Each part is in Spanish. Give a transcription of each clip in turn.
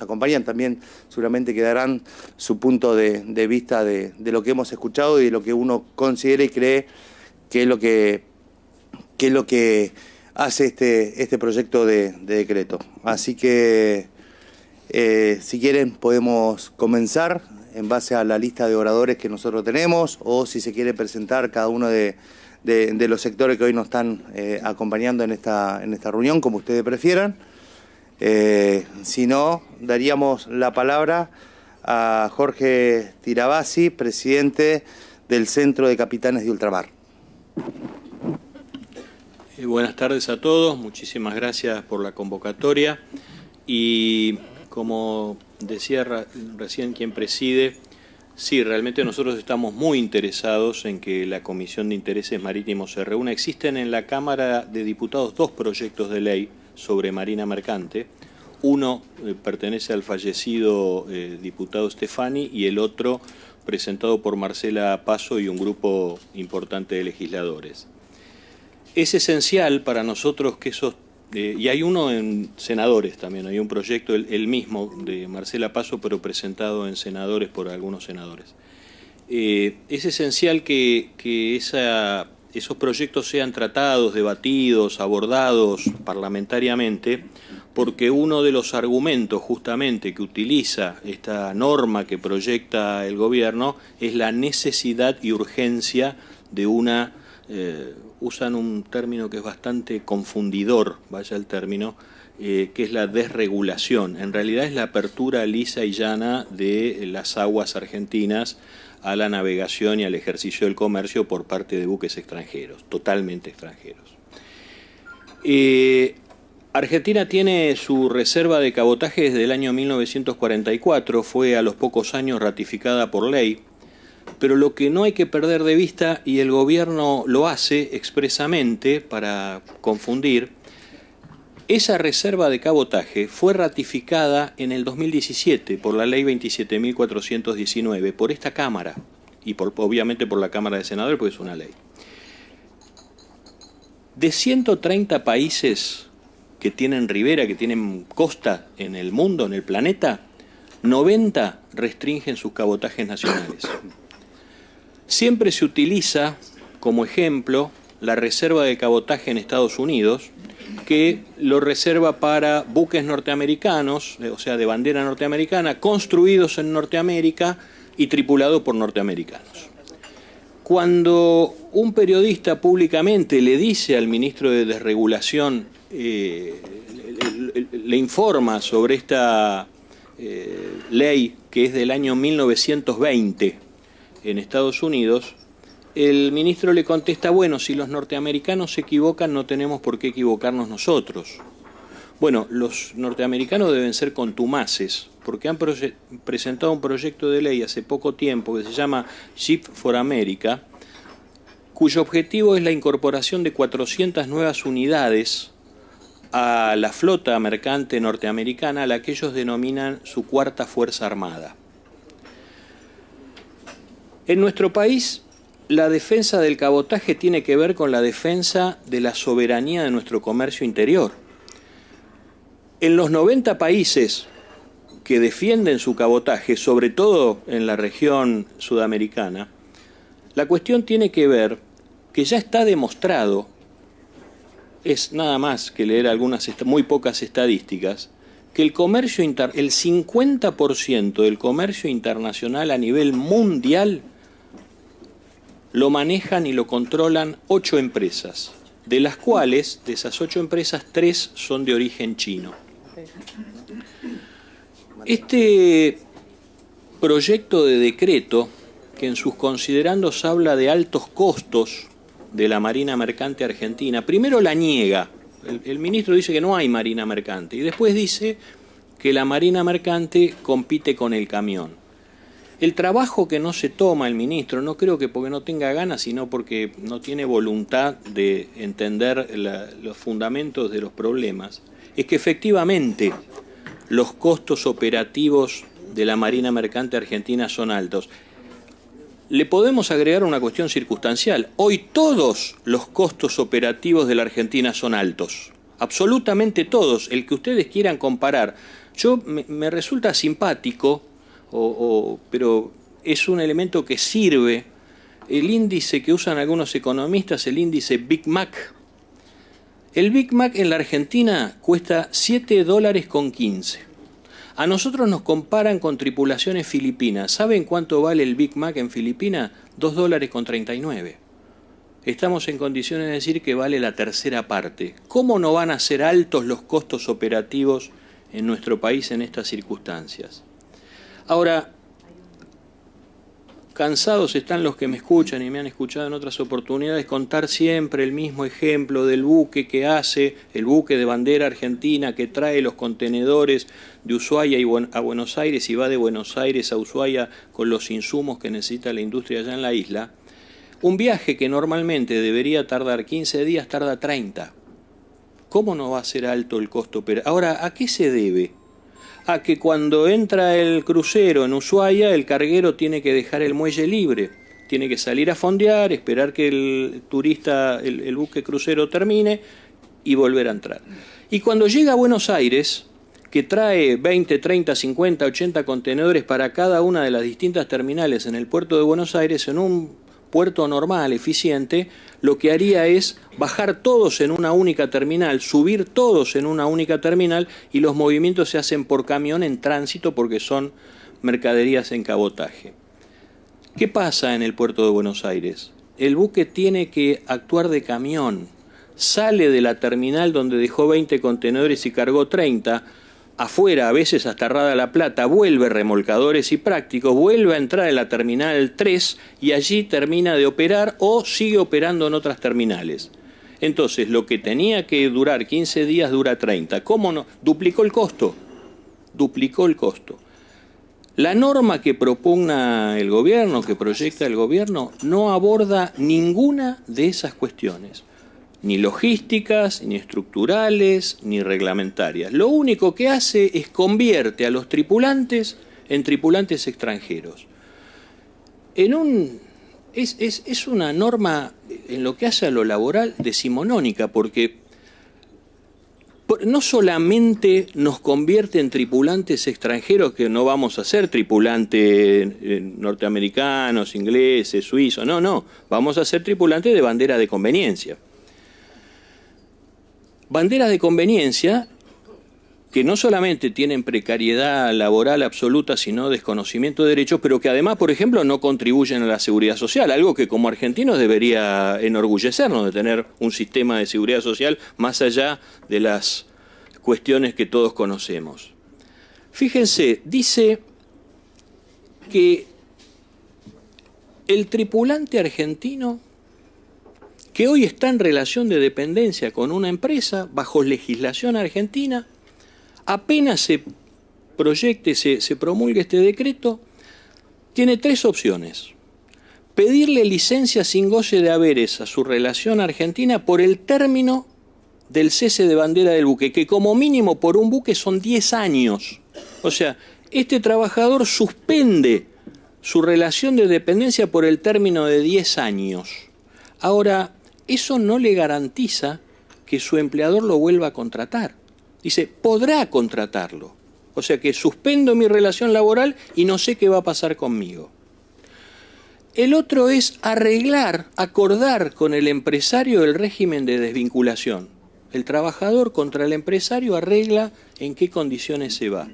acompañan también seguramente que darán su punto de vista de lo que hemos escuchado y de lo que uno considera y cree que es lo que hace este proyecto de decreto. Así que, si quieren, podemos comenzar en base a la lista de oradores que nosotros tenemos, o si se quiere presentar cada uno de los sectores que hoy nos están acompañando en esta reunión, como ustedes prefieran. Si no, daríamos la palabra a Jorge Tirabassi, presidente del Centro de Capitanes de Ultramar. Buenas tardes a todos, muchísimas gracias por la convocatoria y como decía recién quien preside, sí, realmente nosotros estamos muy interesados en que la Comisión de Intereses Marítimos se reúna. Existen en la Cámara de Diputados dos proyectos de ley sobre marina mercante. Uno pertenece al fallecido diputado Stefani y el otro presentado por Marcela Paso y un grupo importante de legisladores. Es esencial para nosotros que esos, y hay uno en senadores también, hay un proyecto, el mismo de Marcela Paso, pero presentado en senadores por algunos senadores. Es esencial que esos proyectos sean tratados, debatidos, abordados parlamentariamente, porque uno de los argumentos justamente que utiliza esta norma que proyecta el gobierno es la necesidad y urgencia de una, usan un término que es bastante confundidor, vaya el término, que es la desregulación. En realidad es la apertura lisa y llana de las aguas argentinas a la navegación y al ejercicio del comercio por parte de buques extranjeros, totalmente extranjeros. Argentina tiene su reserva de cabotaje desde el año 1944, fue a los pocos años ratificada por ley, pero lo que no hay que perder de vista, y el gobierno lo hace expresamente para confundir, esa reserva de cabotaje fue ratificada en el 2017 por la ley 27.419, por esta Cámara, y obviamente por la Cámara de Senadores, porque es una ley. De 130 países que tienen ribera, que tienen costa en el mundo, en el planeta, 90 restringen sus cabotajes nacionales. Siempre se utiliza como ejemplo la reserva de cabotaje en Estados Unidos, que lo reserva para buques norteamericanos, o sea, de bandera norteamericana, construidos en Norteamérica y tripulados por norteamericanos. Cuando un periodista públicamente le dice al ministro de Desregulación, le informa sobre esta ley que es del año 1920 en Estados Unidos, el ministro le contesta, bueno, si los norteamericanos se equivocan, no tenemos por qué equivocarnos nosotros. Bueno, los norteamericanos deben ser contumaces, porque han presentado un proyecto de ley hace poco tiempo que se llama Ship for America, cuyo objetivo es la incorporación de 400 nuevas unidades a la flota mercante norteamericana, a la que ellos denominan su cuarta Fuerza Armada. En nuestro país, la defensa del cabotaje tiene que ver con la defensa de la soberanía de nuestro comercio interior. En los 90 países que defienden su cabotaje, sobre todo en la región sudamericana, la cuestión tiene que ver que ya está demostrado, es nada más que leer muy pocas estadísticas, que el 50% del comercio internacional a nivel mundial lo manejan y lo controlan 8 empresas, de las cuales, de esas 8 empresas, 3 son de origen chino. Este proyecto de decreto, que en sus considerandos habla de altos costos de la marina mercante argentina, primero la niega. El ministro dice que no hay marina mercante y después dice que la marina mercante compite con el camión. El trabajo que no se toma el ministro, no creo que porque no tenga ganas, sino porque no tiene voluntad de entender los fundamentos de los problemas, es que efectivamente los costos operativos de la marina mercante argentina son altos. Le podemos agregar una cuestión circunstancial. Hoy todos los costos operativos de la Argentina son altos. absolutamente todos, el que ustedes quieran comparar. Me resulta simpático, pero es un elemento que sirve. El índice que usan algunos economistas, el índice Big Mac. El Big Mac en la Argentina cuesta $7.15. A nosotros nos comparan con tripulaciones filipinas. ¿Saben cuánto vale el Big Mac en Filipinas? $2.39. Estamos en condiciones de decir que vale la tercera parte. ¿Cómo no van a ser altos los costos operativos en nuestro país en estas circunstancias? Ahora, cansados están los que me escuchan y me han escuchado en otras oportunidades contar siempre el mismo ejemplo del buque que hace, el buque de bandera argentina que trae los contenedores de Ushuaia a Buenos Aires y va de Buenos Aires a Ushuaia con los insumos que necesita la industria allá en la isla. Un viaje que normalmente debería tardar 15 días tarda 30. ¿Cómo no va a ser alto el costo? Ahora, ¿a qué se debe? A que cuando entra el crucero en Ushuaia, el carguero tiene que dejar el muelle libre, tiene que salir a fondear, esperar que el turista, el buque crucero termine y volver a entrar. Y cuando llega a Buenos Aires, que trae 20, 30, 50, 80 contenedores para cada una de las distintas terminales en el puerto de Buenos Aires, en un puerto normal, eficiente, lo que haría es bajar todos en una única terminal, subir todos en una única terminal y los movimientos se hacen por camión en tránsito porque son mercaderías en cabotaje. ¿Qué pasa en el puerto de Buenos Aires? El buque tiene que actuar de camión, sale de la terminal donde dejó 20 contenedores y cargó 30, afuera, a veces hasta Rada La Plata, vuelve remolcadores y prácticos, vuelve a entrar en la terminal 3 y allí termina de operar o sigue operando en otras terminales. Entonces, lo que tenía que durar 15 días dura 30. ¿Cómo no? Duplicó el costo. Duplicó el costo. La norma que propugna el gobierno, que proyecta el gobierno, no aborda ninguna de esas cuestiones. Ni logísticas, ni estructurales, ni reglamentarias. Lo único que hace es convierte a los tripulantes en tripulantes extranjeros. Es una norma, en lo que hace a lo laboral, decimonónica, porque no solamente nos convierte en tripulantes extranjeros, que no vamos a ser tripulantes norteamericanos, ingleses, suizos, no, vamos a ser tripulantes de bandera de conveniencia. Banderas de conveniencia que no solamente tienen precariedad laboral absoluta, sino desconocimiento de derechos, pero que además, por ejemplo, no contribuyen a la seguridad social, algo que como argentinos debería enorgullecernos de tener un sistema de seguridad social más allá de las cuestiones que todos conocemos. Fíjense, dice que el tripulante argentino que hoy está en relación de dependencia con una empresa bajo legislación argentina, apenas se proyecte, se promulgue este decreto, tiene tres opciones. Pedirle licencia sin goce de haberes a su relación argentina por el término del cese de bandera del buque, que como mínimo por un buque son 10 años. O sea, este trabajador suspende su relación de dependencia por el término de 10 años. Ahora, eso no le garantiza que su empleador lo vuelva a contratar. Dice, podrá contratarlo. O sea que suspendo mi relación laboral y no sé qué va a pasar conmigo. El otro es acordar con el empresario el régimen de desvinculación. El trabajador contra el empresario arregla en qué condiciones se va.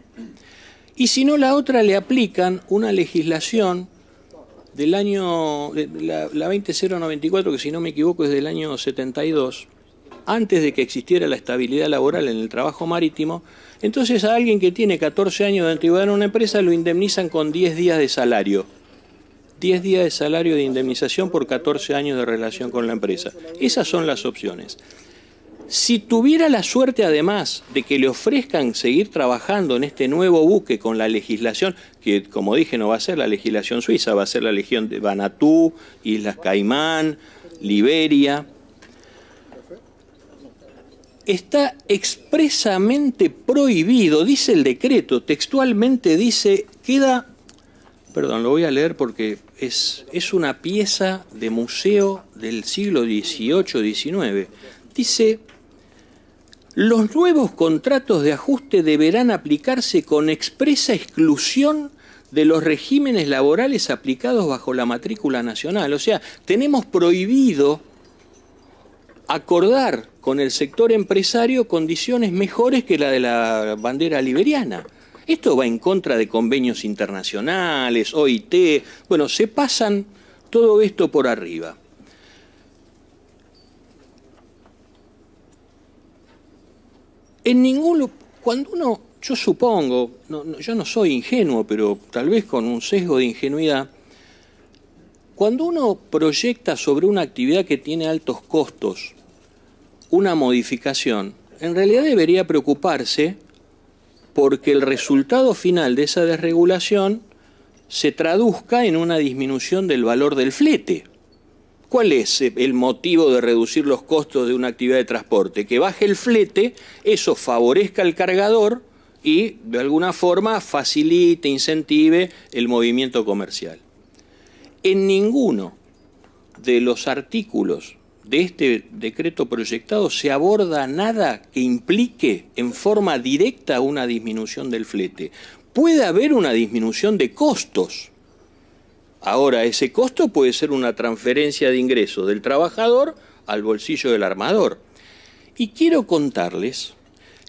Y si no, la otra le aplican una legislación del año, la 20094, que si no me equivoco es del año 72, antes de que existiera la estabilidad laboral en el trabajo marítimo. Entonces a alguien que tiene 14 años de antigüedad en una empresa lo indemnizan con 10 días de salario. 10 días de salario de indemnización por 14 años de relación con la empresa. Esas son las opciones. Si tuviera la suerte además de que le ofrezcan seguir trabajando en este nuevo buque con la legislación, que como dije no va a ser la legislación suiza, va a ser la legislación de Vanuatu, Islas Caimán, Liberia, está expresamente prohibido, dice el decreto, textualmente dice, lo voy a leer porque es una pieza de museo del siglo XVIII-XIX. Dice, Los nuevos contratos de ajuste deberán aplicarse con expresa exclusión de los regímenes laborales aplicados bajo la matrícula nacional. O sea, tenemos prohibido acordar con el sector empresario condiciones mejores que la de la bandera liberiana. Esto va en contra de convenios internacionales, OIT. Bueno, se pasan todo esto por arriba. En ningún... Cuando uno... Yo supongo, yo no soy ingenuo, pero tal vez con un sesgo de ingenuidad, cuando uno proyecta sobre una actividad que tiene altos costos una modificación, en realidad debería preocuparse porque el resultado final de esa desregulación se traduzca en una disminución del valor del flete. ¿Cuál es el motivo de reducir los costos de una actividad de transporte? Que baje el flete, eso favorezca al cargador y de alguna forma facilite, incentive el movimiento comercial. En ninguno de los artículos de este decreto proyectado se aborda nada que implique en forma directa una disminución del flete. Puede haber una disminución de costos. Ahora, ese costo puede ser una transferencia de ingresos del trabajador al bolsillo del armador. Y quiero contarles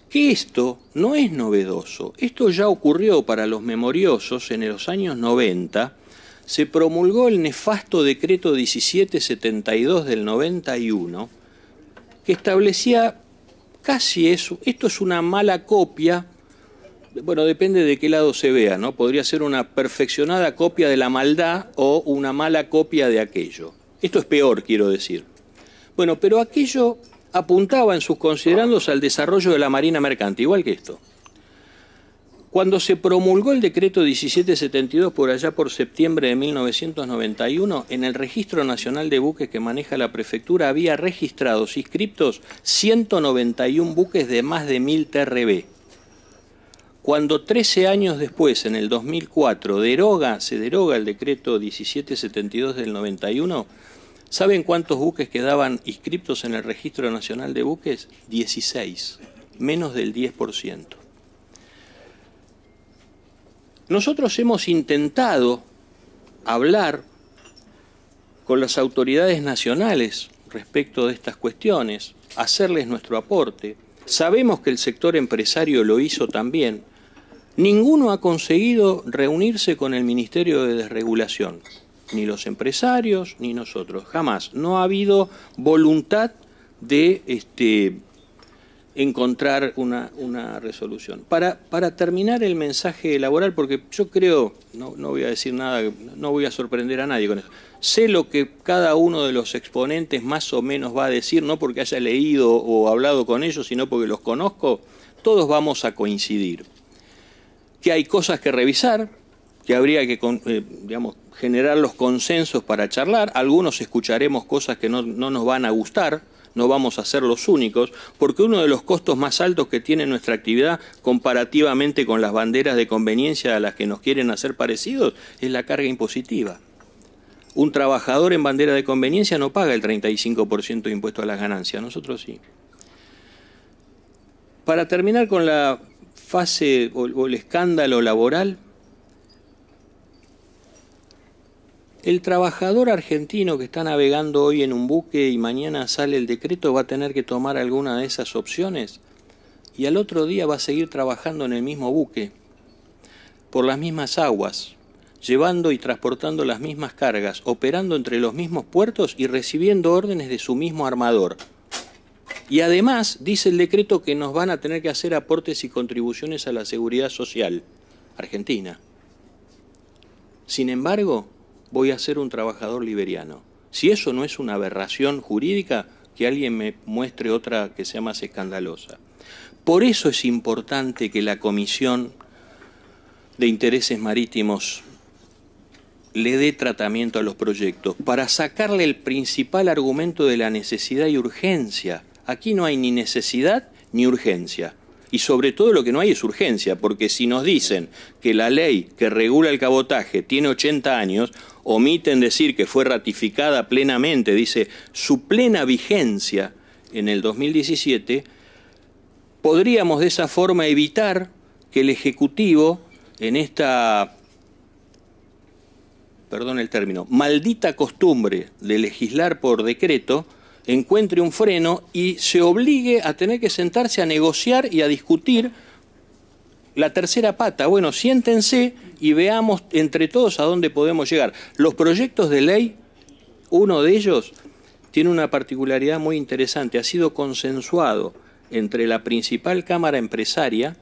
que esto no es novedoso. Esto ya ocurrió para los memoriosos en los años 90. Se promulgó el nefasto decreto 1772 del 91, que establecía casi eso. Esto es una mala copia, bueno, depende de qué lado se vea, ¿no? Podría ser una perfeccionada copia de la maldad o una mala copia de aquello. Esto es peor, quiero decir. Bueno, pero aquello apuntaba en sus considerandos al desarrollo de la marina mercante, igual que esto. Cuando se promulgó el decreto 1772 por allá por septiembre de 1991, en el Registro Nacional de Buques que maneja la prefectura había registrados, inscriptos 191 buques de más de 1000 TRB. Cuando 13 años después, en el 2004, se deroga el decreto 1772 del 91, ¿saben cuántos buques quedaban inscriptos en el Registro Nacional de Buques? 16, menos del 10%. Nosotros hemos intentado hablar con las autoridades nacionales respecto de estas cuestiones, hacerles nuestro aporte. Sabemos que el sector empresario lo hizo también. Ninguno ha conseguido reunirse con el Ministerio de Desregulación, ni los empresarios ni nosotros, jamás. No ha habido voluntad de encontrar una resolución. Para terminar el mensaje laboral, porque yo creo, no voy a decir nada, no voy a sorprender a nadie con eso. Sé lo que cada uno de los exponentes más o menos va a decir, no porque haya leído o hablado con ellos, sino porque los conozco. Todos vamos a coincidir. Que hay cosas que revisar, que habría que generar los consensos para charlar. Algunos escucharemos cosas que no nos van a gustar, no vamos a ser los únicos, porque uno de los costos más altos que tiene nuestra actividad comparativamente con las banderas de conveniencia a las que nos quieren hacer parecidos es la carga impositiva. Un trabajador en bandera de conveniencia no paga el 35% de impuesto a las ganancias, nosotros sí. Para terminar con la fase o el escándalo laboral, el trabajador argentino que está navegando hoy en un buque y mañana sale el decreto va a tener que tomar alguna de esas opciones y al otro día va a seguir trabajando en el mismo buque, por las mismas aguas, llevando y transportando las mismas cargas, operando entre los mismos puertos y recibiendo órdenes de su mismo armador. Y además dice el decreto que nos van a tener que hacer aportes y contribuciones a la seguridad social argentina. Sin embargo, voy a ser un trabajador liberiano. Si eso no es una aberración jurídica, que alguien me muestre otra que sea más escandalosa. Por eso es importante que la Comisión de Intereses Marítimos le dé tratamiento a los proyectos, para sacarle el principal argumento de la necesidad y urgencia. Aquí no hay ni necesidad ni urgencia. Y sobre todo lo que no hay es urgencia, porque si nos dicen que la ley que regula el cabotaje tiene 80 años, omiten decir que fue ratificada plenamente, dice su plena vigencia en el 2017, podríamos de esa forma evitar que el Ejecutivo, en esta, perdón el término, maldita costumbre de legislar por decreto, encuentre un freno y se obligue a tener que sentarse a negociar y a discutir la tercera pata. Bueno, siéntense y veamos entre todos a dónde podemos llegar. Los proyectos de ley, uno de ellos tiene una particularidad muy interesante, ha sido consensuado entre la principal cámara empresaria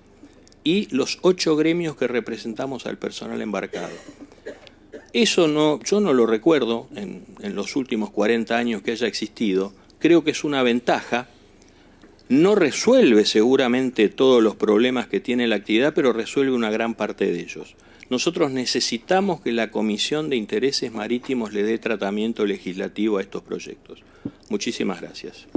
y los 8 gremios que representamos al personal embarcado. Eso no, yo no lo recuerdo en los últimos 40 años que haya existido. Creo que es una ventaja. No resuelve seguramente todos los problemas que tiene la actividad, pero resuelve una gran parte de ellos. Nosotros necesitamos que la Comisión de Intereses Marítimos le dé tratamiento legislativo a estos proyectos. Muchísimas gracias.